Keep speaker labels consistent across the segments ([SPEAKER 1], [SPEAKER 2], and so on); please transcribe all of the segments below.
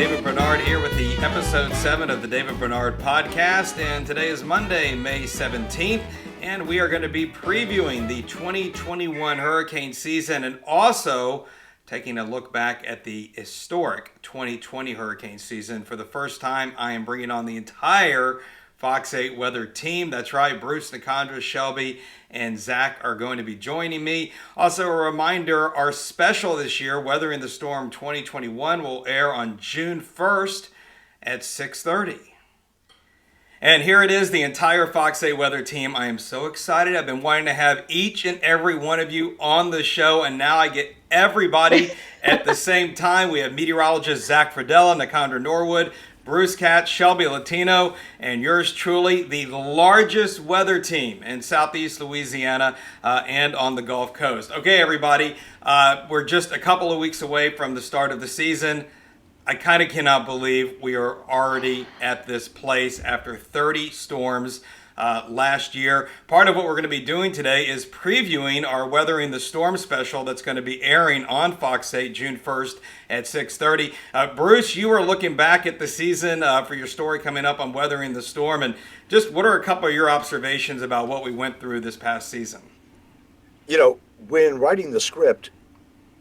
[SPEAKER 1] David Bernard here with the episode 7 of the David Bernard podcast, and today is Monday, May 17th, and we are going to be previewing the 2021 hurricane season and also taking a look back at the historic 2020 hurricane season. For the first time, I am bringing on the entire Fox 8 weather team. That's right, Bruce, Nicondra, Shelby, and Zach are going to be joining me. Also, a reminder, our special this year, Weathering the Storm 2021, will air on June 1st at 6:30. And here it is, the entire Fox 8 weather team. I am so excited. I've been wanting to have each and every one of you on the show, and now I get everybody at the same time. We have meteorologist Zack Fradella, Nicondra Norwood, Bruce, Katz, Shelby Latino, and yours truly, the largest weather team in Southeast Louisiana and on the Gulf Coast. Okay, everybody, we're just a couple of weeks away from the start of the season. I kind of cannot believe we are already at this place after 30 storms last year. Part of what we're going to be doing today is previewing our Weathering the Storm special that's going to be airing on Fox 8 June 1st at 6:30. Bruce, you were looking back at the season for your story coming up on Weathering the Storm, and just what are a couple of your observations about what we went through this past season?
[SPEAKER 2] You know, when writing the script,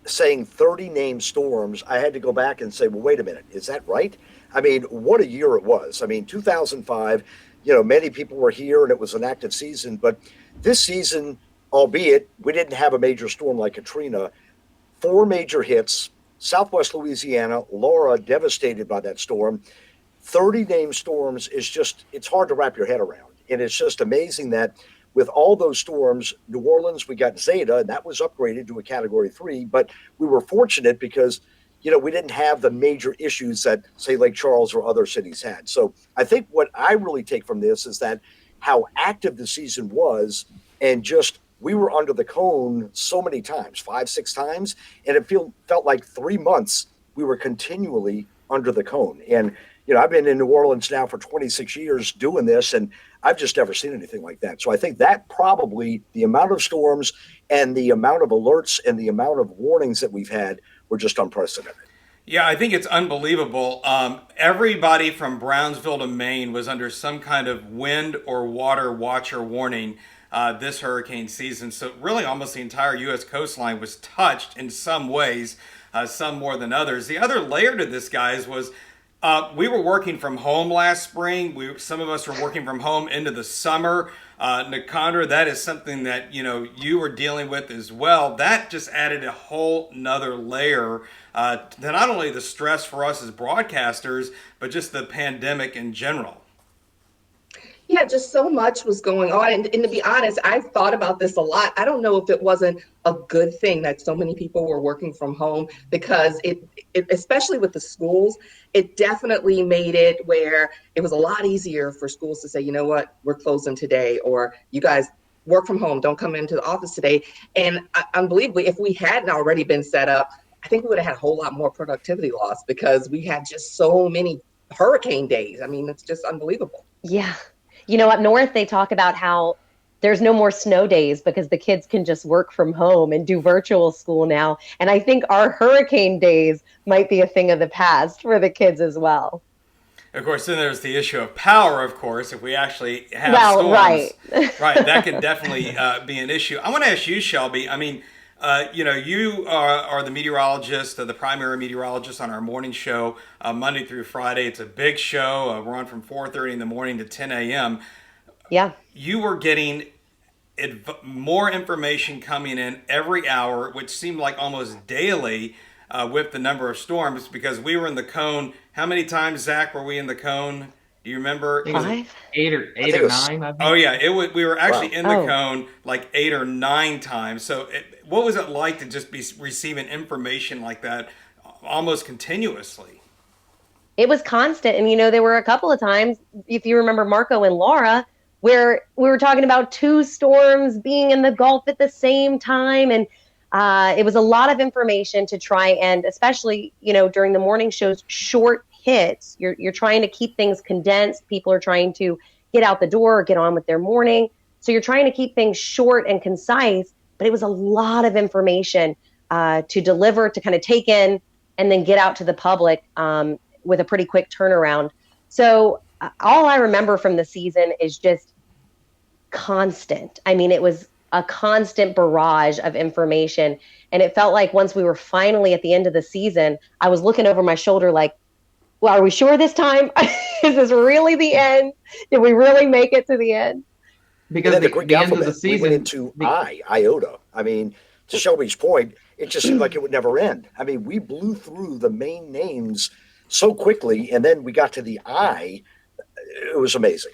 [SPEAKER 2] saying 30 named storms, I had to go back and say, well, wait a minute, is that right? I mean, what a year it was. I mean, 2005, you know, many people were here and it was an active season, but this season, albeit we didn't have a major storm like Katrina, 4 major hits, Southwest Louisiana, Laura devastated by that storm. 30 named storms is just, it's hard to wrap your head around. And it's just amazing that with all those storms, New Orleans, we got Zeta, and that was upgraded to a Category 3, but we were fortunate because, you know, we didn't have the major issues that, say, Lake Charles or other cities had. So I think what I really take from this is that how active the season was, and just we were under the cone so many times, 5, 6 times, and it felt like 3 months we were continually under the cone. And, you know, I've been in New Orleans now for 26 years doing this, and I've just never seen anything like that. So I think that probably the amount of storms and the amount of alerts and the amount of warnings that we've had were just unprecedented.
[SPEAKER 1] Yeah, I think it's unbelievable. Everybody from Brownsville to Maine was under some kind of wind or water watch or warning this hurricane season. So really almost the entire U.S. coastline was touched in some ways, some more than others. The other layer to this, guys, was we were working from home last spring. Some of us were working from home into the summer. Nicondra, that is something that, you know, you were dealing with as well. That just added a whole nother layer to not only the stress for us as broadcasters, but just the pandemic in general.
[SPEAKER 3] Yeah, just so much was going on. And to be honest, I've thought about this a lot. I don't know if it wasn't a good thing that so many people were working from home, because it especially with the schools, it definitely made it where it was a lot easier for schools to say, you know what, we're closing today, or you guys work from home, don't come into the office today. And unbelievably, if we hadn't already been set up, I think we would have had a whole lot more productivity loss, because we had just so many hurricane days. I mean, it's just unbelievable.
[SPEAKER 4] Yeah. You know, up north, they talk about how there's no more snow days because the kids can just work from home and do virtual school now. And I think our hurricane days might be a thing of the past for the kids as well.
[SPEAKER 1] Of course, then there's the issue of power, of course, if we actually have storms.
[SPEAKER 4] Right.
[SPEAKER 1] Right, that can definitely be an issue. I want to ask you, Shelby, I mean, you know, you are the meteorologist, the primary meteorologist on our morning show, Monday through Friday. It's a big show. We're on from 4:30 in the morning to 10 a.m.
[SPEAKER 4] Yeah.
[SPEAKER 1] You were getting more information coming in every hour, which seemed like almost daily with the number of storms, because we were in the cone. How many times, Zach, were we in the cone? Do you remember?
[SPEAKER 5] 5? 8 or 9. I think.
[SPEAKER 1] Oh yeah, we were actually in the cone like 8 or 9 times. So what was it like to just be receiving information like that almost continuously?
[SPEAKER 4] It was constant. And, you know, there were a couple of times, if you remember Marco and Laura, where we were talking about 2 storms being in the Gulf at the same time. And it was a lot of information to try, and especially, you know, during the morning shows, short hits. You're trying to keep things condensed. People are trying to get out the door or get on with their morning. So you're trying to keep things short and concise, but it was a lot of information to deliver, to kind of take in, and then get out to the public. with a pretty quick turnaround. So all I remember from the season is just constant. I mean, it was a constant barrage of information. And it felt like once we were finally at the end of the season, I was looking over my shoulder like, well, are we sure this time? Is this really the end? Did we really make it to the end?
[SPEAKER 5] Because
[SPEAKER 2] the
[SPEAKER 5] the end of the season,
[SPEAKER 2] we went into iota. I mean, to Shelby's point, it just seemed like it would never end. I mean, we blew through the main names so quickly, and then we got to the I. It was amazing.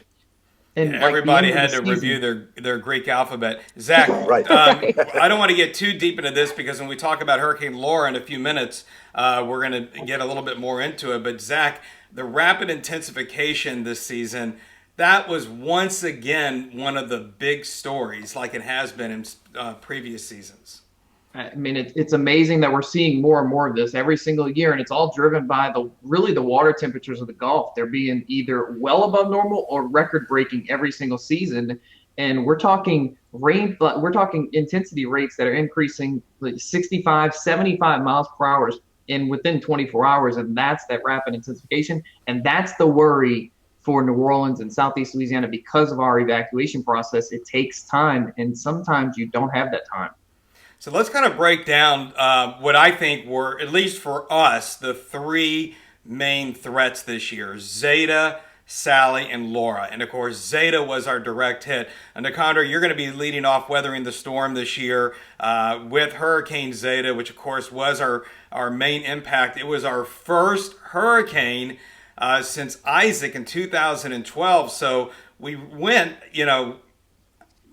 [SPEAKER 5] and
[SPEAKER 1] Yeah,
[SPEAKER 5] like
[SPEAKER 1] everybody
[SPEAKER 5] the end
[SPEAKER 1] had
[SPEAKER 5] of
[SPEAKER 1] to
[SPEAKER 5] the season,
[SPEAKER 1] review their Greek alphabet. Zach,
[SPEAKER 2] Right.
[SPEAKER 1] I don't want to get too deep into this because when we talk about Hurricane Laura in a few minutes, we're going to get a little bit more into it. But Zach, the rapid intensification this season, that was once again one of the big stories like it has been in previous seasons.
[SPEAKER 5] I mean, it's amazing that we're seeing more and more of this every single year, and it's all driven by the water temperatures of the Gulf. They're being either well above normal or record-breaking every single season, and we're talking intensity rates that are increasing like 65, 75 miles per hour in within 24 hours, and that's that rapid intensification, and that's the worry for New Orleans and Southeast Louisiana because of our evacuation process. It takes time, and sometimes you don't have that time.
[SPEAKER 1] So let's kind of break down what I think were, at least for us, the three main threats this year: Zeta, Sally, and Laura. And of course, Zeta was our direct hit. And Nicondra, you're going to be leading off weathering the storm this year with Hurricane Zeta, which of course was our main impact. It was our first hurricane since Isaac in 2012. So we went,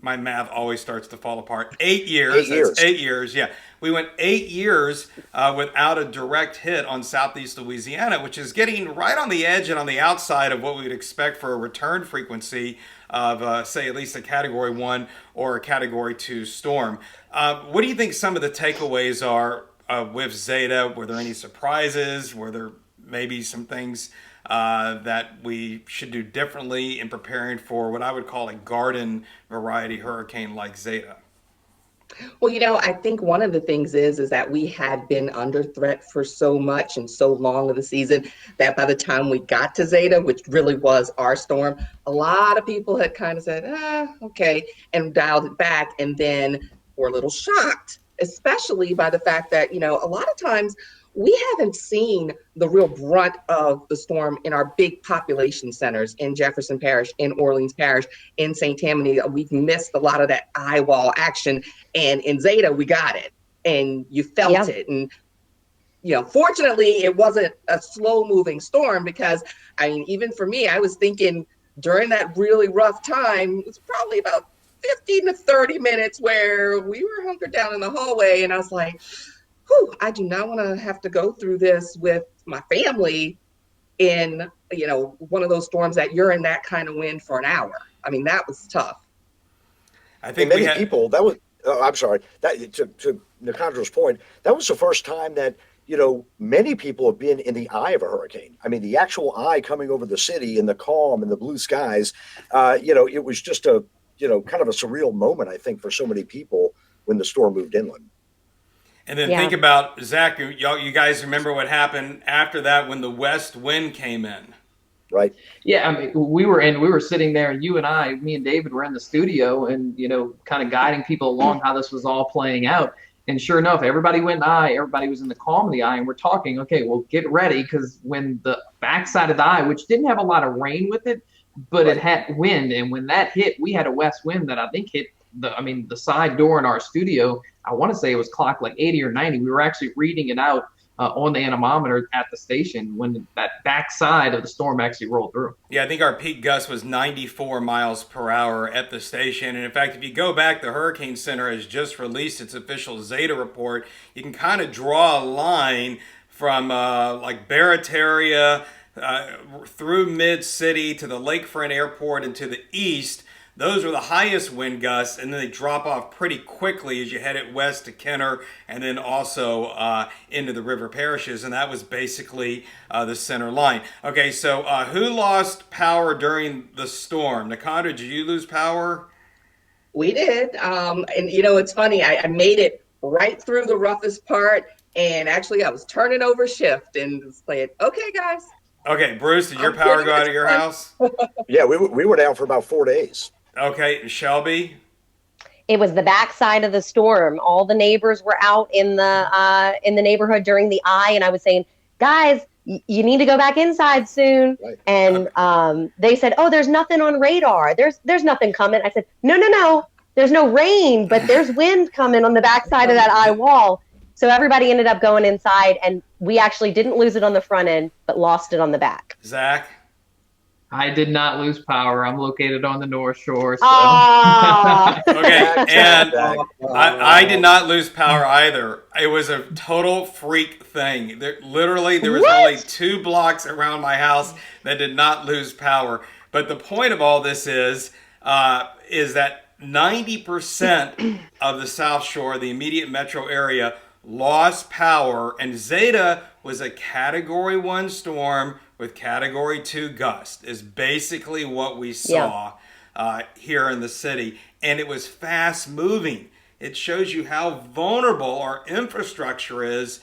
[SPEAKER 1] my math always starts to fall apart. 8 years.
[SPEAKER 2] 8 years.
[SPEAKER 1] That's 8 years, yeah. We went 8 years without a direct hit on Southeast Louisiana, which is getting right on the edge and on the outside of what we would expect for a return frequency of, say, at least a Category 1 or a Category 2 storm. What do you think some of the takeaways are with Zeta? Were there any surprises? Were there maybe some things that we should do differently in preparing for what I would call a garden variety hurricane like Zeta?
[SPEAKER 3] Well, I think one of the things is that we had been under threat for so much and so long of the season that by the time we got to Zeta, which really was our storm, a lot of people had kind of said, okay, and dialed it back, and then were a little shocked, especially by the fact that, a lot of times we haven't seen the real brunt of the storm in our big population centers in Jefferson Parish, in Orleans Parish, in St. Tammany. We've missed a lot of that eye wall action. And in Zeta, we got it. And you felt it. And, fortunately, it wasn't a slow moving storm because, even for me, I was thinking during that really rough time, it was probably about 15 to 30 minutes where we were hunkered down in the hallway. And I was like, I do not want to have to go through this with my family in, one of those storms that you're in that kind of wind for an hour. That was tough.
[SPEAKER 2] I think many people, that was, I'm sorry, that to Nicondra's point, that was the first time that, many people have been in the eye of a hurricane. The actual eye coming over the city in the calm and the blue skies, it was just a, kind of a surreal moment, I think, for so many people when the storm moved inland.
[SPEAKER 1] And then think about, Zach, you guys remember what happened after that when the west wind came in.
[SPEAKER 2] Right.
[SPEAKER 5] Yeah, we were sitting there, and me and David were in the studio and, kind of guiding people along how this was all playing out. And sure enough, everybody went eye, everybody was in the calm of the eye, and we're talking, okay, well, get ready, because when the backside of the eye, which didn't have a lot of rain with it, but it had wind, and when that hit, we had a west wind that I think hit the side door in our studio. I want to say it was clocked like 80 or 90. We were actually reading it out on the anemometer at the station when that backside of the storm actually rolled through.
[SPEAKER 1] Yeah, I think our peak gust was 94 miles per hour at the station. And in fact, if you go back, the Hurricane Center has just released its official Zeta report. You can kind of draw a line from like Barataria through Mid-City to the Lakefront Airport and to the east. Those were the highest wind gusts, and then they drop off pretty quickly as you head it west to Kenner and then also into the river parishes, and that was basically the center line. Okay, so who lost power during the storm? Nicondra, did you lose power?
[SPEAKER 3] We did, and it's funny, I made it right through the roughest part, and actually I was turning over shift and was like, okay, guys,
[SPEAKER 1] Okay, Bruce, did your power go out of your house?
[SPEAKER 2] Yeah, we were down for about 4 days.
[SPEAKER 1] Okay, Shelby?
[SPEAKER 4] It was the backside of the storm. All the neighbors were out in the neighborhood during the eye, and I was saying, guys, you need to go back inside soon.
[SPEAKER 2] Right.
[SPEAKER 4] And they said, oh, there's nothing on radar. There's nothing coming. I said, no. There's no rain, but there's wind coming on the backside of that eye wall. So everybody ended up going inside, and we actually didn't lose it on the front end, but lost it on the back.
[SPEAKER 1] Zach?
[SPEAKER 5] I did not lose power. I'm located on the North Shore. So.
[SPEAKER 1] Okay, and I did not lose power either. It was a total freak thing. There was only 2 blocks around my house that did not lose power. But the point of all this is that 90% of the South Shore, the immediate metro area, lost power, and Zeta was a Category 1 storm with Category 2 gust is basically what we saw here in the city. And it was fast moving. It shows you how vulnerable our infrastructure is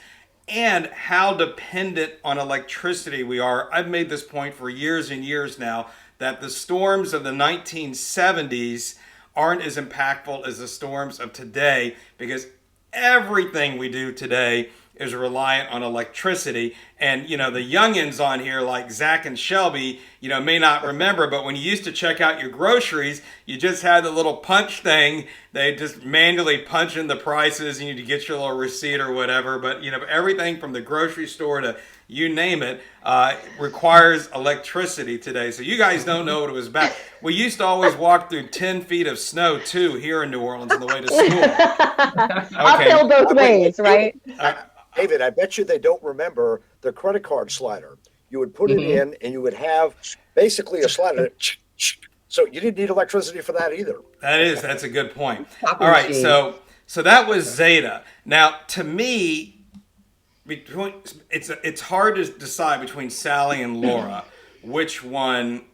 [SPEAKER 1] and how dependent on electricity we are. I've made this point for years and years now that the storms of the 1970s aren't as impactful as the storms of today, because everything we do today is reliant on electricity. And, the youngins on here like Zack and Shelby, may not remember, but when you used to check out your groceries, you just had the little punch thing. They just manually punch in the prices and you get your little receipt or whatever. But, everything from the grocery store to you name it, requires electricity today. So you guys don't know what it was about. We used to always walk through 10 feet of snow, too, here in New Orleans on the way to school.
[SPEAKER 4] Uphill both ways, right?
[SPEAKER 2] David, I bet you they don't remember the credit card slider. You would put it in, and you would have basically a slider. So you didn't need electricity for that either.
[SPEAKER 1] That's a good point. All right, so that was Zeta. Now, to me, it's hard to decide between Sally and Laura which one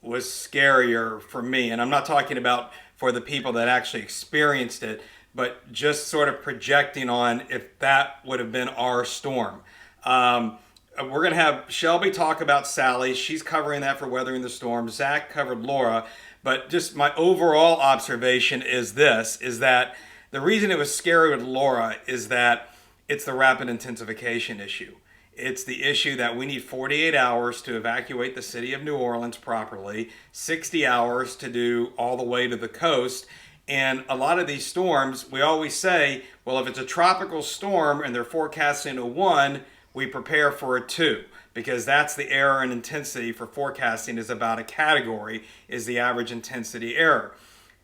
[SPEAKER 1] was scarier for me. And I'm not talking about for the people that actually experienced it, but just sort of projecting on if that would have been our storm. We're going to have Shelby talk about Sally. She's covering that for weathering the storm. Zach covered Laura. But just my overall observation is that the reason it was scary with Laura is that it's the rapid intensification issue. It's the issue that we need 48 hours to evacuate the city of New Orleans properly, 60 hours to do all the way to the coast. And a lot of these storms, we always say, well, if it's a tropical storm and they're forecasting a 1, we prepare for a 2, because that's the error in intensity for forecasting is about a category, is the average intensity error.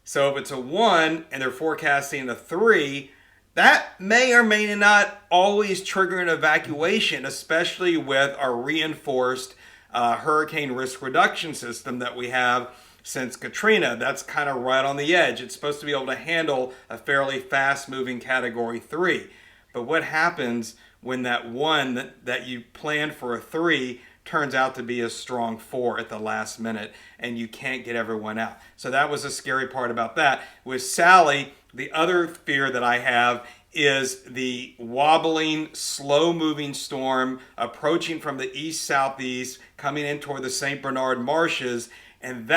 [SPEAKER 1] So if it's a 1 and they're forecasting a 3, that may or may not always trigger an evacuation, especially with our reinforced hurricane risk reduction system that we have since Katrina. That's kind of right on the edge. It's supposed to be able to handle a fairly fast-moving Category 3. But what happens when that 1 that you planned for a 3 turns out to be a strong 4 at the last minute and you can't get everyone out? So that was a scary part about that. With Sally, the other fear that I have is the wobbling, slow-moving storm approaching from the east-southeast, coming in toward the St. Bernard marshes. And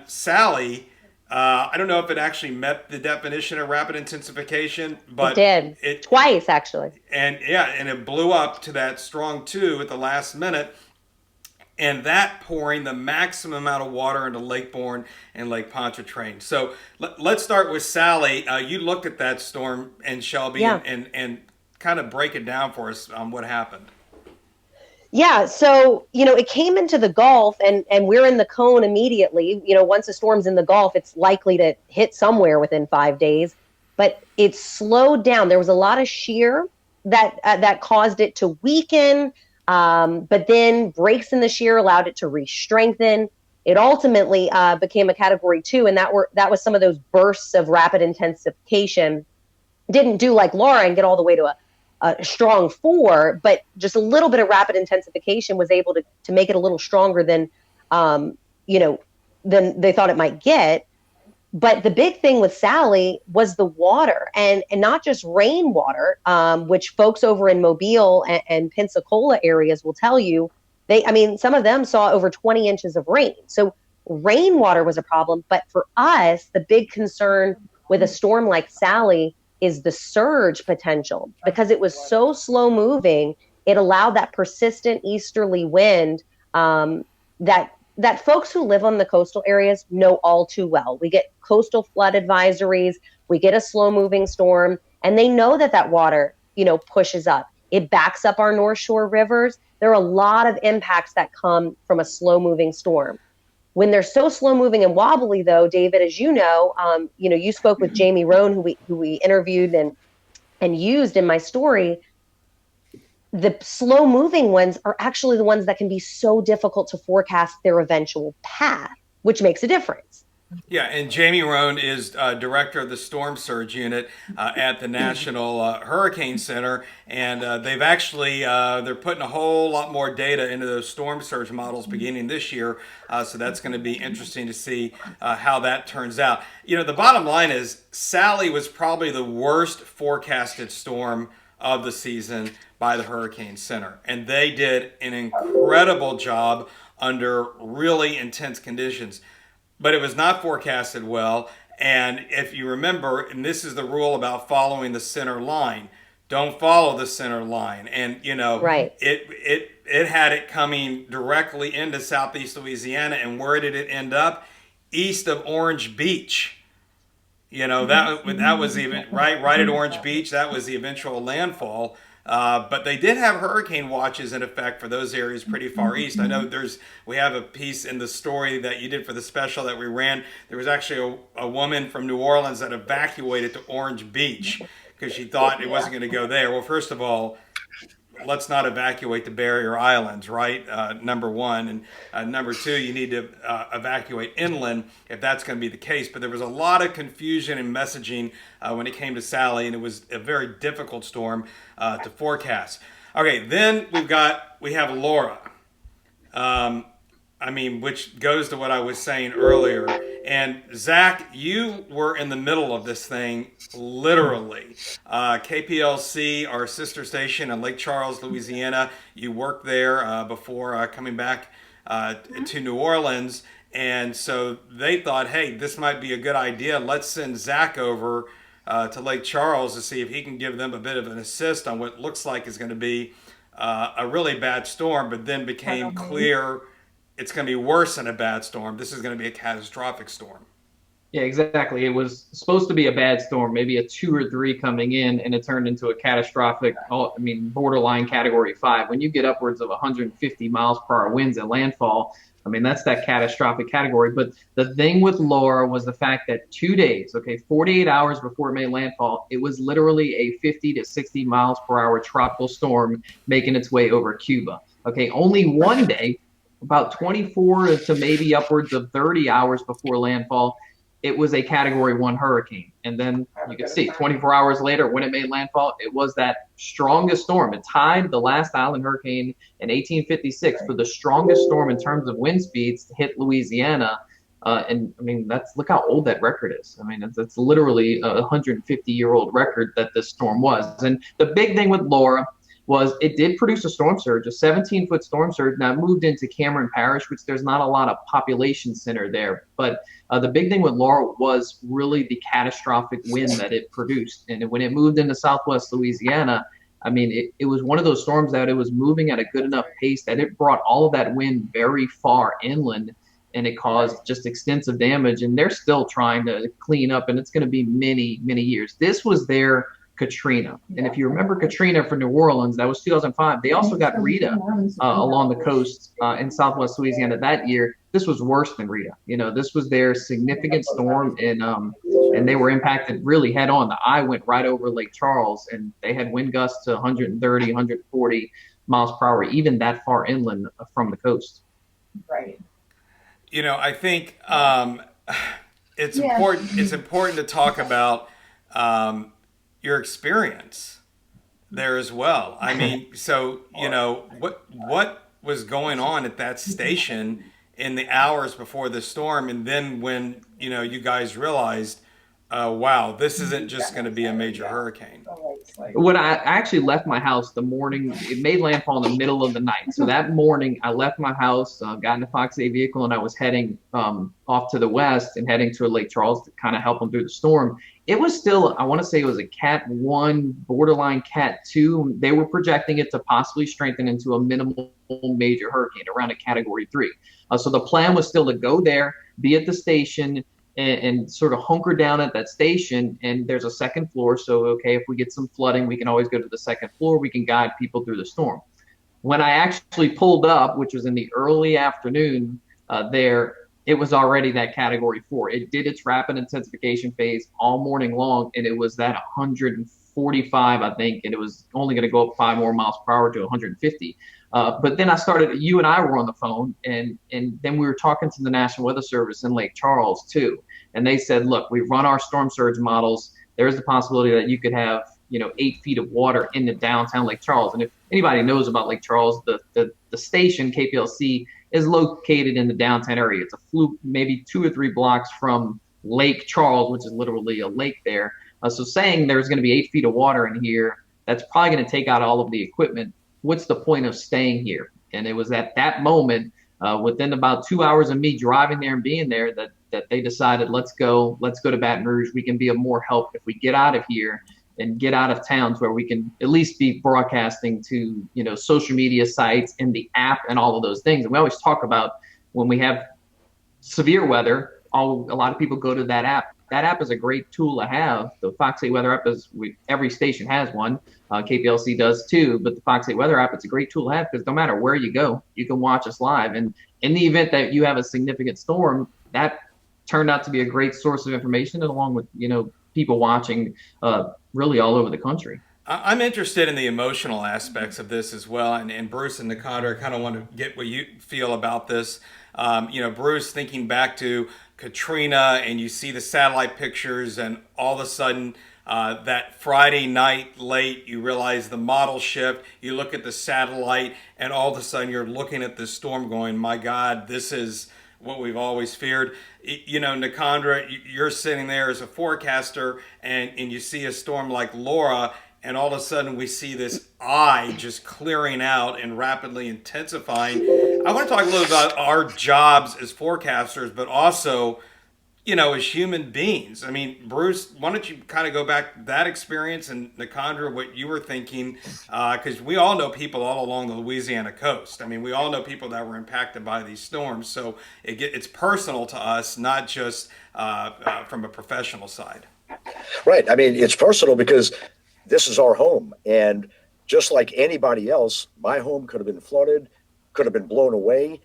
[SPEAKER 1] Sally, I don't know if it actually met the definition of rapid intensification, but
[SPEAKER 4] it did twice actually.
[SPEAKER 1] And it blew up to that strong 2 at the last minute, and that pouring the maximum amount of water into Lake Bourne and Lake Pontchartrain. So let's start with Sally. You looked at that storm, and Shelby, and kind of break it down for us on what happened.
[SPEAKER 4] Yeah, so, it came into the Gulf, and we're in the cone immediately. Once a storm's in the Gulf, it's likely to hit somewhere within 5 days. But it slowed down. There was a lot of shear that caused it to weaken, but then breaks in the shear allowed it to re-strengthen. It ultimately became a Category 2, and that was some of those bursts of rapid intensification. Didn't do like Laura and get all the way to a strong 4, but just a little bit of rapid intensification was able to make it a little stronger than they thought it might get. But the big thing with Sally was the water, and not just rainwater, which folks over in Mobile and Pensacola areas will tell you Some of them saw over 20 inches of rain. So rainwater was a problem. But for us, the big concern with a storm like Sally is the surge potential, because it was so slow moving. It allowed that persistent easterly wind that folks who live on the coastal areas know all too well. We get coastal flood advisories, we get a slow moving storm, and they know that water, pushes up. It backs up our North Shore rivers. There are a lot of impacts that come from a slow moving storm. When they're so slow moving and wobbly, though, David, as you know, you spoke with Jamie Rohn, who we interviewed and used in my story. The slow moving ones are actually the ones that can be so difficult to forecast their eventual path, which makes a difference.
[SPEAKER 1] Yeah, and Jamie Rohn is director of the Storm Surge Unit at the National Hurricane Center, and they've actually they're putting a whole lot more data into those storm surge models beginning this year. So that's going to be interesting to see how that turns out. The bottom line is Sally was probably the worst forecasted storm of the season by the Hurricane Center, and they did an incredible job under really intense conditions. But it was not forecasted well. And if you remember, and this is the rule about following the center line, don't follow the center line. And,
[SPEAKER 4] right.
[SPEAKER 1] it had it coming directly into Southeast Louisiana. And where did it end up? East of Orange Beach. That was even right at Orange Beach. That was the eventual landfall. But they did have hurricane watches in effect for those areas pretty far east. I know we have a piece in the story that you did for the special that we ran. There was actually a woman from New Orleans that evacuated to Orange Beach because she thought it wasn't going to go there. Well, first of all, let's not evacuate the barrier islands, right? Number one. And number two, you need to evacuate inland if that's going to be the case. But there was a lot of confusion and messaging when it came to Sally, and it was a very difficult storm to forecast. Okay, then we have Laura. Which goes to what I was saying earlier. And Zach, you were in the middle of this thing, literally. KPLC, our sister station in Lake Charles, Louisiana. You worked there before coming back to New Orleans. And so they thought, hey, this might be a good idea. Let's send Zach over to Lake Charles to see if he can give them a bit of an assist on what looks like is going to be a really bad storm, but then became clear it's going to be worse than a bad storm. This is going to be a catastrophic storm.
[SPEAKER 5] Yeah, exactly. It was supposed to be a bad storm, maybe a 2 or 3 coming in, and it turned into a catastrophic, borderline Category 5. When you get upwards of 150 miles per hour winds at landfall, that's that catastrophic category. But the thing with Laura was the fact that 2 days, 48 hours before it made landfall, it was literally a 50 to 60 miles per hour tropical storm making its way over Cuba. Only one day, about 24 to maybe upwards of 30 hours before landfall, it was a Category 1 hurricane. And then you can see 24 hours later when it made landfall, it was that strongest storm. It tied the last island hurricane in 1856 for the strongest storm in terms of wind speeds to hit Louisiana. Look how old that record is. It's literally a 150-year-old record that this storm was. And the big thing with Laura was it did produce a storm surge, a 17-foot storm surge. Now it moved into Cameron Parish, which there's not a lot of population center there. But the big thing with Laura was really the catastrophic wind that it produced. And when it moved into Southwest Louisiana, it was one of those storms that it was moving at a good enough pace that it brought all of that wind very far inland, and it caused just extensive damage. And they're still trying to clean up, and it's going to be many, many years. This was their Katrina. And if you remember Katrina for New Orleans, that was 2005. They also got Rita along the coast in Southwest Louisiana that year. This was worse than Rita. This was their significant storm, and they were impacted really head on. The eye went right over Lake Charles, and they had wind gusts to 130, 140 miles per hour, even that far inland from the coast.
[SPEAKER 3] Right.
[SPEAKER 1] I think it's important. It's important to talk about your experience there as well. What was going on at that station in the hours before the storm, and then when you guys realized, Wow, this isn't just going to be a major hurricane.
[SPEAKER 5] When I actually left my house the morning, it made landfall in the middle of the night. So that morning, I left my house, got in a Fox 8 vehicle, and I was heading off to the west and heading to Lake Charles to kind of help them through the storm. It was still, I want to say it was a Cat 1, borderline Cat 2. They were projecting it to possibly strengthen into a minimal major hurricane around a Category 3. So the plan was still to go there, be at the station, and sort of hunker down at that station. And there's a second floor. So, okay, if we get some flooding, we can always go to the second floor. We can guide people through the storm. When I actually pulled up, which was in the early afternoon there, it was already that Category 4. It did its rapid intensification phase all morning long, and it was that 145, I think, and it was only going to go up 5 more miles per hour to 150. But then you and I were on the phone, and then we were talking to the National Weather Service in Lake Charles too. And they said, look, we've run our storm surge models. There's the possibility that you could have, 8 feet of water in the downtown Lake Charles. And if anybody knows about Lake Charles, the station, KPLC, is located in the downtown area. It's a fluke, maybe 2 or 3 blocks from Lake Charles, which is literally a lake there. So saying there's going to be 8 feet of water in here, that's probably going to take out all of the equipment. What's the point of staying here? And it was at that moment, within about 2 hours of me driving there and being there, that they decided, let's go to Baton Rouge. We can be of more help if we get out of here and get out of towns where we can at least be broadcasting to, social media sites and the app and all of those things. And we always talk about when we have severe weather, a lot of people go to that app. That app is a great tool to have. The Fox 8 Weather app every station has one. KPLC does too, but the Fox 8 Weather app, it's a great tool to have because no matter where you go, you can watch us live. And in the event that you have a significant storm, that turned out to be a great source of information, and along with, people watching really all over the country.
[SPEAKER 1] I'm interested in the emotional aspects of this as well. And Bruce and Nicondra, I kind of want to get what you feel about this. Bruce, thinking back to Katrina, and you see the satellite pictures, and all of a sudden that Friday night late, you realize the model shift, you look at the satellite, and all of a sudden you're looking at this storm going, my God, this is what we've always feared. Nicondra, you're sitting there as a forecaster, and you see a storm like Laura, and all of a sudden we see this eye just clearing out and rapidly intensifying. I want to talk a little about our jobs as forecasters, but also, as human beings. I mean, Bruce, why don't you kind of go back to that experience, and Nicondra, what you were thinking, because we all know people all along the Louisiana coast. I mean, we all know people that were impacted by these storms, so it's personal to us, not just from a professional side.
[SPEAKER 2] Right. I mean, it's personal because this is our home, and just like anybody else, my home could have been flooded, could have been blown away.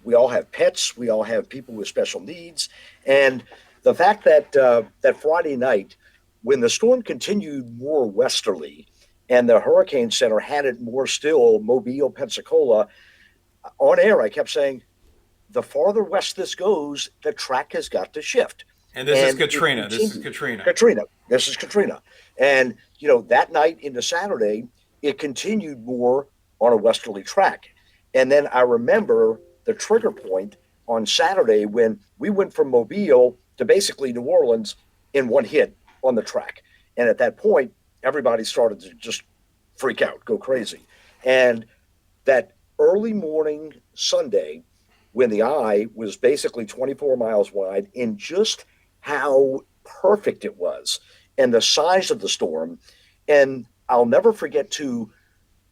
[SPEAKER 2] We all have pets. We all have people with special needs. And the fact that that Friday night, when the storm continued more westerly and the Hurricane Center had it more still, Mobile, Pensacola, on air, I kept saying, the farther west this goes, the track has got to shift.
[SPEAKER 1] And this is Katrina. This is Katrina.
[SPEAKER 2] This is Katrina. And, that night into Saturday, it continued more on a westerly track. And then I remember the trigger point on Saturday when we went from Mobile to basically New Orleans in one hit on the track. And at that point, everybody started to just freak out, go crazy. And that early morning Sunday, when the eye was basically 24 miles wide, and just how perfect it was and the size of the storm. And I'll never forget too,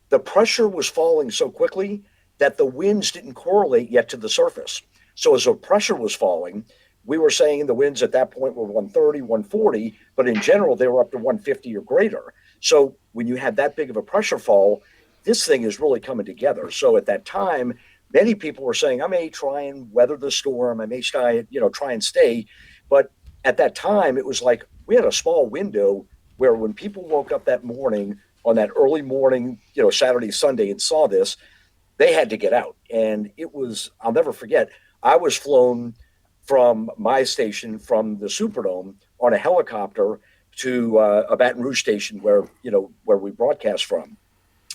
[SPEAKER 2] the pressure was falling so quickly that the winds didn't correlate yet to the surface. So as the pressure was falling, we were saying the winds at that point were 130, 140, but in general, they were up to 150 or greater. So when you had that big of a pressure fall, this thing is really coming together. So at that time, many people were saying, I may try and weather the storm. I may try and stay. But at that time, it was like we had a small window where when people woke up that morning, on that early morning, Saturday, Sunday, and saw this, they had to get out. And it was, I'll never forget, I was flown from my station from the Superdome on a helicopter to a Baton Rouge station where we broadcast from.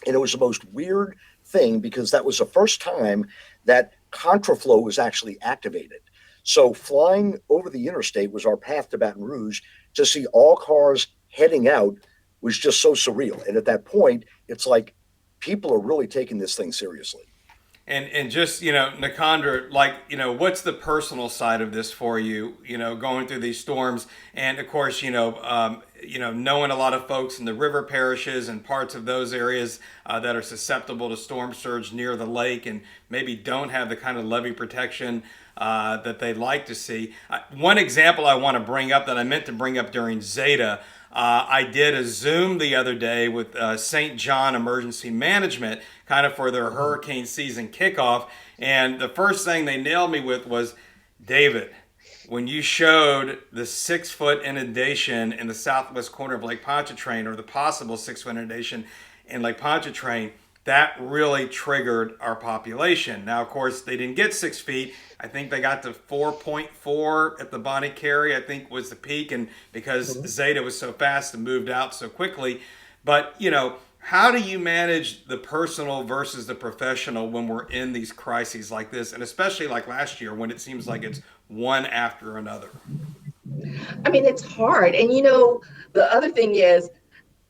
[SPEAKER 2] And it was the most weird thing because that was the first time that contraflow was actually activated. So flying over the interstate was our path to Baton Rouge. To see all cars heading out was just so surreal. And at that point, it's like people are really taking this thing seriously.
[SPEAKER 1] And just, Nicondra, like, what's the personal side of this for you, going through these storms? And of course, knowing a lot of folks in the river parishes and parts of those areas that are susceptible to storm surge near the lake and maybe don't have the kind of levee protection that they'd like to see. One example I want to bring up that I meant to bring up during Zeta, I did a Zoom the other day with St. John Emergency Management, kind of for their hurricane season kickoff. And the first thing they nailed me with was, David, when you showed the 6-foot inundation in the southwest corner of Lake Pontchartrain, or the possible 6-foot inundation in Lake Pontchartrain, that really triggered our population. Now, of course, they didn't get 6 feet. I think they got to 4.4 at the Bonnet Carry, I think was the peak. And because Zeta was so fast and moved out so quickly. But, how do you manage the personal versus the professional when we're in these crises like this? And especially like last year when it seems like it's one after another.
[SPEAKER 3] I mean, it's hard. And, the other thing is,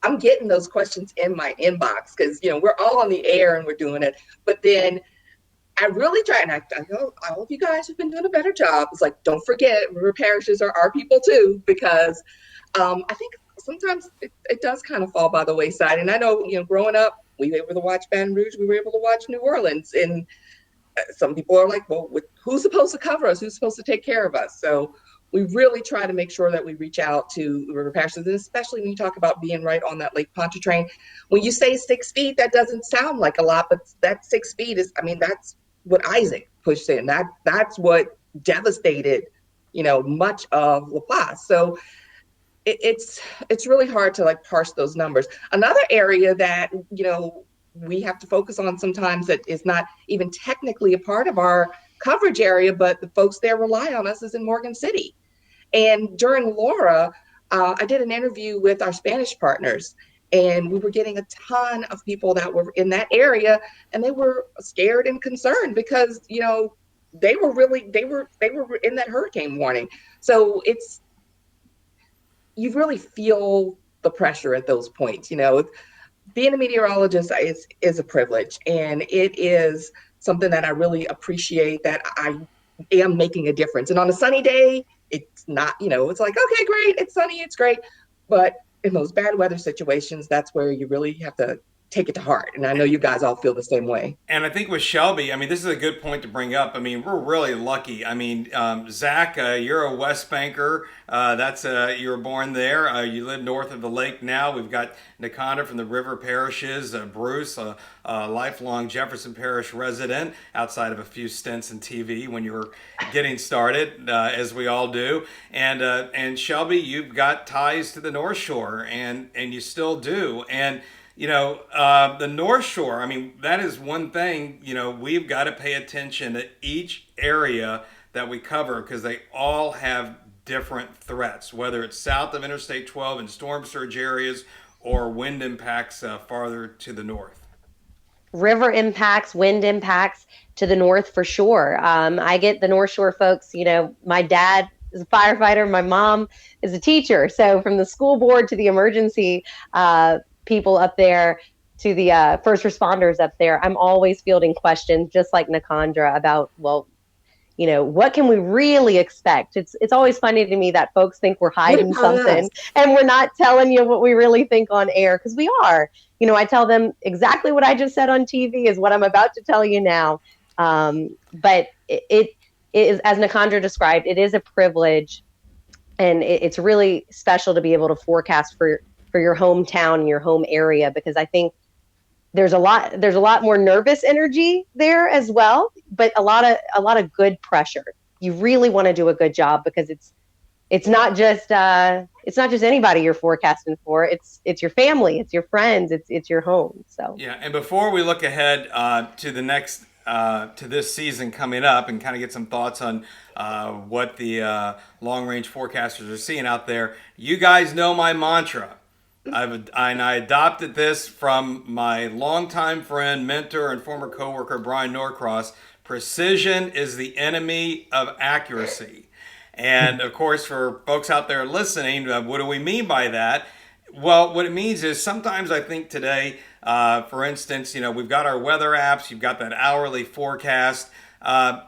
[SPEAKER 3] I'm getting those questions in my inbox because, we're all on the air and we're doing it. But then I really try, and I know all of you guys have been doing a better job. It's like, don't forget, river parishes are our people too, because I think sometimes it does kind of fall by the wayside. And I know, growing up, we were able to watch Baton Rouge, we were able to watch New Orleans. And some people are like, well, who's supposed to cover us? Who's supposed to take care of us? So we really try to make sure that we reach out to river parishes, and especially when you talk about being right on that Lake Pontchartrain. When you say 6 feet, that doesn't sound like a lot, but that 6 feet is, that's what Isaac pushed in. That's what devastated, much of LaPlace. So it's really hard to parse those numbers. Another area that, we have to focus on sometimes that is not even technically a part of our coverage area, but the folks there rely on us, is in Morgan City. And during Laura, I did an interview with our Spanish partners, and we were getting a ton of people that were in that area, and they were scared and concerned because, they were in that hurricane warning. So you really feel the pressure at those points. Being a meteorologist is a privilege, and it is something that I really appreciate, that I am making a difference. And on a sunny day, it's not, it's like, okay, great, it's sunny, it's great. But in those bad weather situations, that's where you really have to take it to heart. And I know you guys all feel the same way.
[SPEAKER 1] And I think with Shelby, this is a good point to bring up. We're really lucky. Zack, you're a West Banker. You were born there. You live north of the lake now. We've got Nicondra from the river parishes. Bruce, a lifelong Jefferson Parish resident, outside of a few stints in TV when you were getting started, as we all do. And Shelby, you've got ties to the North Shore, and you still do. And the North Shore, that is one thing, we've got to pay attention to each area that we cover, because they all have different threats, whether it's south of Interstate 12 in storm surge areas or wind impacts farther to the north.
[SPEAKER 4] River impacts, wind impacts to the north for sure. I get the North Shore folks, my dad is a firefighter, my mom is a teacher. So from the school board to the emergency people up there to the first responders up there, I'm always fielding questions, just like Nicondra, about, what can we really expect? It's always funny to me that folks think we're hiding something and we're not telling you what we really think on air, because we are. I tell them exactly what I just said on TV is what I'm about to tell you now. But it is, as Nicondra described, it is a privilege, and it's really special to be able to forecast for your hometown and your home area, because I think there's a lot more nervous energy there as well, but a lot of good pressure. You really want to do a good job, because it's not just anybody you're forecasting for. It's your family, it's your friends, it's your home. So
[SPEAKER 1] yeah. And before we look ahead to the next to this season coming up, and kind of get some thoughts on what the long range forecasters are seeing out there, you guys know my mantra. I adopted this from my longtime friend, mentor, and former coworker, Brian Norcross. Precision is the enemy of accuracy. And of course, for folks out there listening, what do we mean by that? Well, what it means is sometimes I think today, for instance, we've got our weather apps, you've got that hourly forecast. Can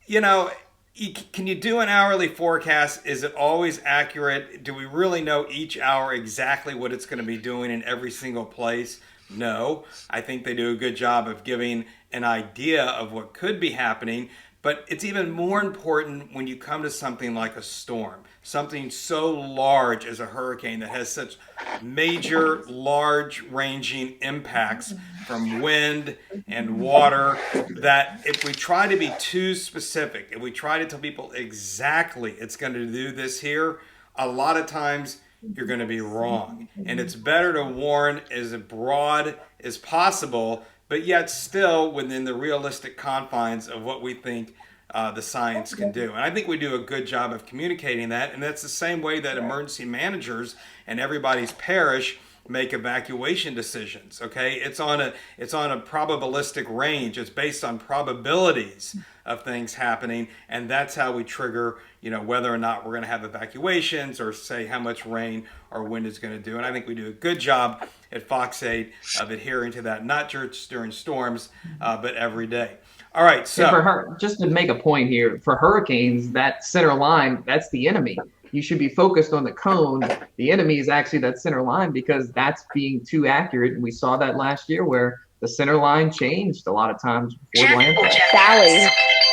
[SPEAKER 1] you do an hourly forecast? Is it always accurate? Do we really know each hour exactly what it's going to be doing in every single place? No. I think they do a good job of giving an idea of what could be happening, but it's even more important when you come to something like a storm, something so large as a hurricane that has such major, large-ranging impacts from wind and water, that if we try to be too specific, if we try to tell people exactly it's going to do this here, a lot of times you're going to be wrong. And it's better to warn as broad as possible, but yet still within the realistic confines of what we think the science can do. And I think we do a good job of communicating that. And that's the same way that emergency managers and everybody's parish make evacuation decisions. Okay, it's on a probabilistic range. It's based on probabilities of things happening, and that's how we trigger whether or not we're going to have evacuations, or say how much rain or wind is going to do. And I think we do a good job at Fox 8 of adhering to that, not just during storms, but every day. All right, so
[SPEAKER 5] for her, just to make a point here, for hurricanes, that center line, that's the enemy. You should be focused on the cone. The enemy is actually that center line, because that's being too accurate. And we saw that last year where the center line changed a lot of times before landfall.
[SPEAKER 4] Sally,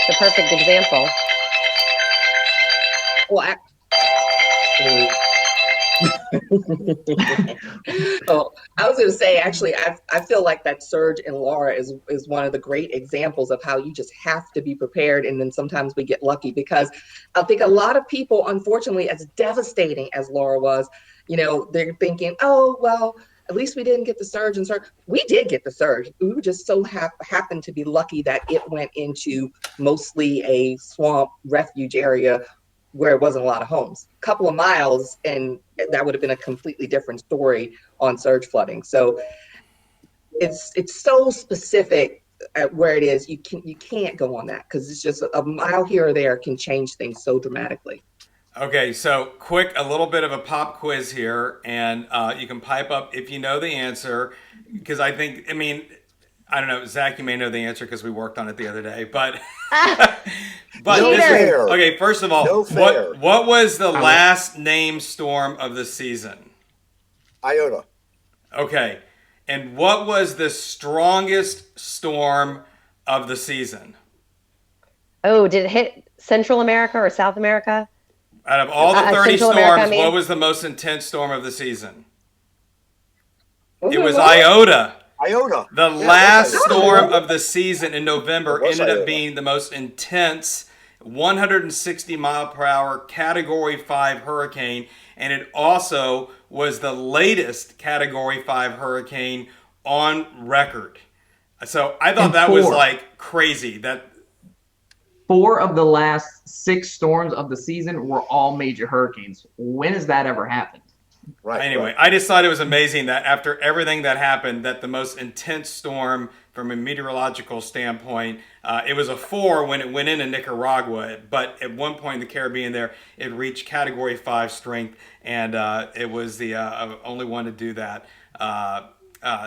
[SPEAKER 4] the perfect example.
[SPEAKER 3] Well, oh, I was going to say, actually, I feel like that surge in Laura is one of the great examples of how you just have to be prepared. And then sometimes we get lucky, because I think a lot of people, unfortunately, as devastating as Laura was, they're thinking, oh, well, at least we didn't get the surge and surge. We did get the surge. We just so happened to be lucky that it went into mostly a swamp refuge area where it wasn't a lot of homes. A couple of miles, and that would have been a completely different story on surge flooding. So it's so specific at where it is. You can't go on that, because it's just a mile here or there can change things so dramatically.
[SPEAKER 1] Okay, so a little bit of a pop quiz here, and you can pipe up if you know the answer, because I don't know, Zach, you may know the answer because we worked on it the other day, but
[SPEAKER 2] No fair.
[SPEAKER 1] Okay, first of all,
[SPEAKER 2] No fair.
[SPEAKER 1] what was the last named storm of the season?
[SPEAKER 2] Iota.
[SPEAKER 1] Okay, and what was the strongest storm of the season?
[SPEAKER 4] Oh, did it hit Central America or South America?
[SPEAKER 1] Out of all the 30
[SPEAKER 4] Central
[SPEAKER 1] storms,
[SPEAKER 4] America, I mean.
[SPEAKER 1] What was the most intense storm of the season?
[SPEAKER 3] Was
[SPEAKER 1] It was
[SPEAKER 3] what?
[SPEAKER 1] Iota.
[SPEAKER 2] Iota.
[SPEAKER 1] The
[SPEAKER 2] Yeah,
[SPEAKER 1] last
[SPEAKER 2] that's Iota.
[SPEAKER 1] storm of the season in November
[SPEAKER 2] It was
[SPEAKER 1] ended up
[SPEAKER 2] Iota.
[SPEAKER 1] being the most intense 160 mile per hour Category 5 hurricane, and it also was the latest Category 5 hurricane on record. So I thought
[SPEAKER 5] And
[SPEAKER 1] that was
[SPEAKER 5] four.
[SPEAKER 1] like crazy.
[SPEAKER 5] 4 of the last 6 storms of the season were all major hurricanes. When has that ever happened?
[SPEAKER 2] Right.
[SPEAKER 1] Anyway,
[SPEAKER 2] right.
[SPEAKER 1] I just thought it was amazing that after everything that happened, that the most intense storm from a meteorological standpoint, it was a 4 when it went into Nicaragua, but at one point in the Caribbean there, it reached Category 5 strength, and it was the only one to do that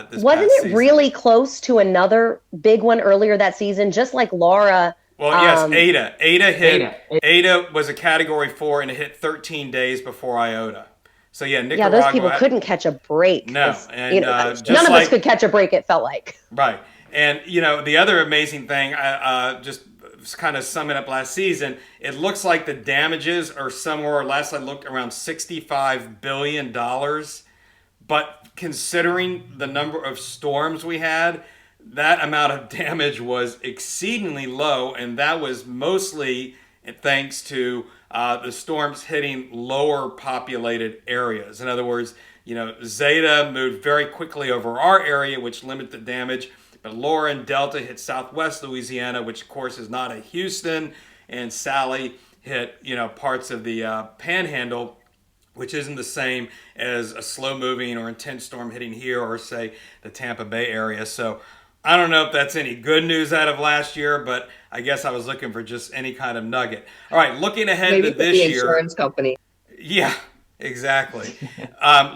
[SPEAKER 1] this
[SPEAKER 4] Wasn't
[SPEAKER 1] past
[SPEAKER 4] it
[SPEAKER 1] season.
[SPEAKER 4] really close to another big one earlier that season, just like Laura?
[SPEAKER 1] Well, yes, Ada. Ada was a Category 4, and it hit 13 days before Iota. So yeah, Nicaragua.
[SPEAKER 4] Yeah, those people couldn't catch a break.
[SPEAKER 1] No, and just
[SPEAKER 4] none of
[SPEAKER 1] like-
[SPEAKER 4] us could catch a break, it felt like.
[SPEAKER 1] Right. And, the other amazing thing, just kind of summing up last season, it looks like the damages are somewhere, last I looked, around $65 billion. But considering the number of storms we had, that amount of damage was exceedingly low. And that was mostly thanks to the storms hitting lower populated areas. In other words, Zeta moved very quickly over our area, which limited the damage. But Laura and Delta hit southwest Louisiana, which of course is not a Houston, and Sally hit parts of the Panhandle, which isn't the same as a slow-moving or intense storm hitting here, or say the Tampa Bay area. So I don't know if that's any good news out of last year, but I guess I was looking for just any kind of nugget. All right, looking ahead to
[SPEAKER 3] Maybe for
[SPEAKER 1] this
[SPEAKER 3] the
[SPEAKER 1] year.
[SPEAKER 3] insurance company.
[SPEAKER 1] Yeah, exactly.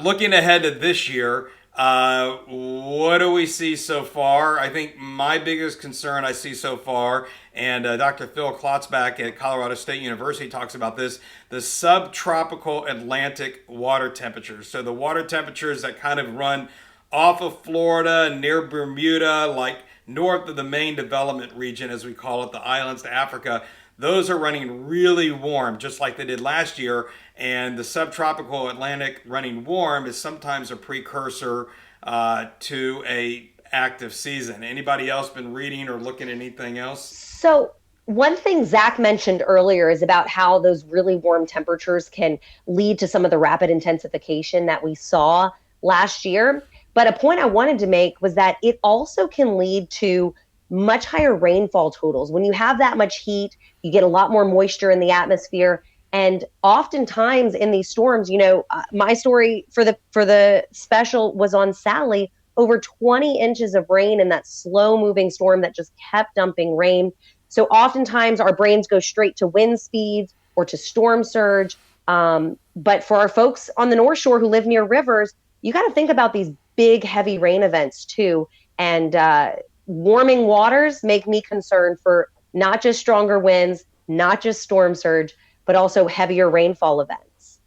[SPEAKER 1] Looking ahead to this year, what do we see so far? I think my biggest concern I see so far, and Dr. Phil Klotzbach at Colorado State University talks about this, the subtropical Atlantic water temperatures. So the water temperatures that kind of run off of Florida, near Bermuda, like north of the main development region, as we call it, the islands to Africa, those are running really warm, just like they did last year. And the subtropical Atlantic running warm is sometimes a precursor to a active season. Anybody else been reading or looking at anything else?
[SPEAKER 4] So one thing Zach mentioned earlier is about how those really warm temperatures can lead to some of the rapid intensification that we saw last year. But a point I wanted to make was that it also can lead to much higher rainfall totals. When you have that much heat, you get a lot more moisture in the atmosphere. And oftentimes in these storms, my story for the special was on Sally, over 20 inches of rain in that slow moving storm that just kept dumping rain. So oftentimes our brains go straight to wind speeds or to storm surge. But for our folks on the North Shore who live near rivers, you got to think about these big, heavy rain events too. And warming waters make me concerned for not just stronger winds, not just storm surge, but also heavier rainfall events.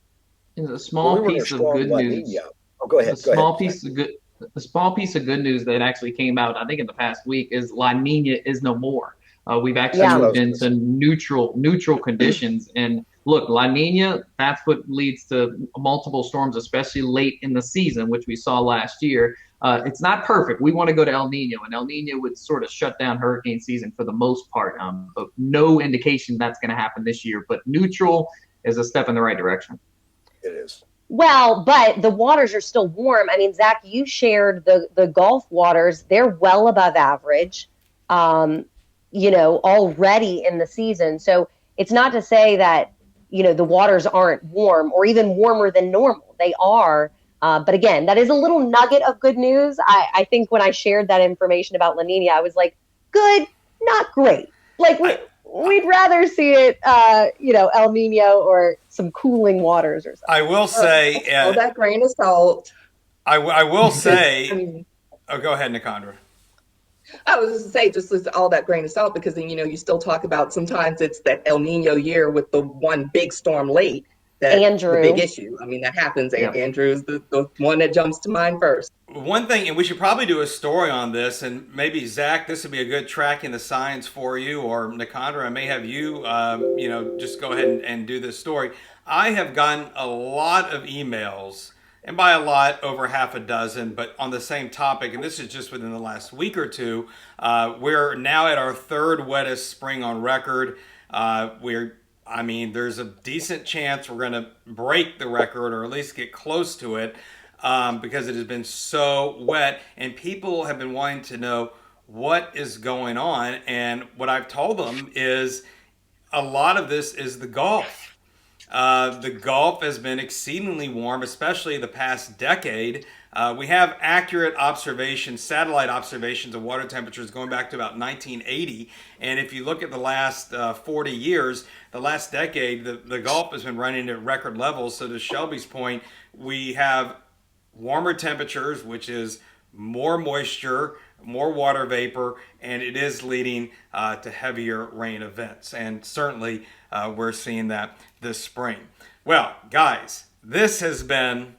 [SPEAKER 5] And a small piece of good news.
[SPEAKER 2] Oh, go ahead.
[SPEAKER 5] A small piece of good news that actually came out, I think, in the past week is La Nina is no more. We've actually moved into neutral conditions. And look, La Nina, that's what leads to multiple storms, especially late in the season, which we saw last year. It's not perfect. We want to go to El Nino, and El Nino would sort of shut down hurricane season for the most part. But no indication that's going to happen this year. But neutral is a step in the right direction.
[SPEAKER 2] It is.
[SPEAKER 4] Well, but the waters are still warm. I mean, Zach, you shared the Gulf waters. They're well above average, already in the season. So it's not to say that, the waters aren't warm or even warmer than normal. They are. But again, that is a little nugget of good news. I think when I shared that information about La Nina, I was like, good, not great. Like we'd rather see it, El Nino or some cooling waters or something.
[SPEAKER 1] I will say,
[SPEAKER 3] that grain of salt.
[SPEAKER 1] I will say, go ahead, Nicondra.
[SPEAKER 3] I was just to say, just listen to all that grain of salt, because then, you still talk about sometimes it's that El Nino year with the one big storm late. That's the big issue. I mean, that happens. Yeah. Andrew is the one that jumps to mind first.
[SPEAKER 1] One thing, and we should probably do a story on this, and maybe Zach, this would be a good tracking the science for you, or Nicondra, I may have you, just go ahead and do this story. I have gotten a lot of emails, and by a lot, over half a dozen, but on the same topic, and this is just within the last week or two. We're now at our third wettest spring on record. There's a decent chance we're going to break the record, or at least get close to it, because it has been so wet, and people have been wanting to know what is going on. And what I've told them is a lot of this is the Gulf. The Gulf has been exceedingly warm, especially the past decade. We have accurate observations, satellite observations of water temperatures going back to about 1980. And if you look at the last 40 years, the last decade, the Gulf has been running at record levels. So to Shelby's point, we have warmer temperatures, which is more moisture, more water vapor, and it is leading to heavier rain events. And certainly we're seeing that this spring. Well, guys, this has been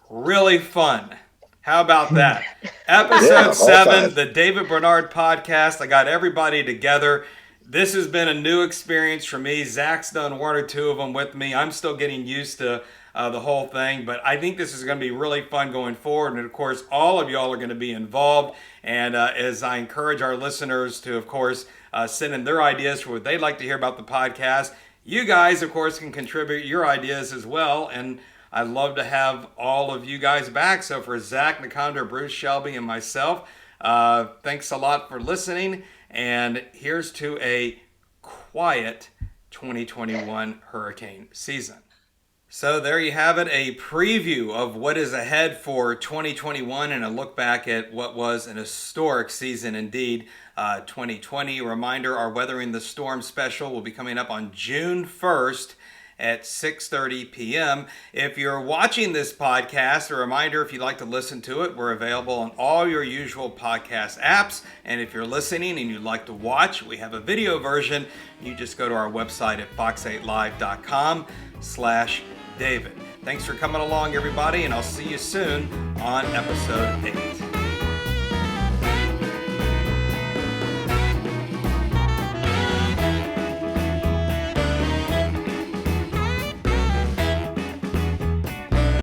[SPEAKER 1] really fun. How about that? Episode 7, the David Bernard podcast. I got everybody together. This has been a new experience for me. Zach's done one or two of them with me. I'm still getting used to the whole thing, but I think this is going to be really fun going forward. And of course, all of y'all are going to be involved. And as I encourage our listeners to, of course, send in their ideas for what they'd like to hear about the podcast, you guys, of course, can contribute your ideas as well. And I'd love to have all of you guys back. So for Zack, Nicondra, Bruce, Shelby, and myself, thanks a lot for listening. And here's to a quiet 2021 hurricane season. So there you have it, a preview of what is ahead for 2021 and a look back at what was an historic season indeed. 2020. Reminder, our Weathering the Storm special will be coming up on June 1st at 6:30 p.m. If you're watching this podcast, a reminder, if you'd like to listen to it, we're available on all your usual podcast apps. And if you're listening and you'd like to watch, we have a video version. You just go to our website at fox8live.com/David. Thanks for coming along, everybody, and I'll see you soon on episode 8.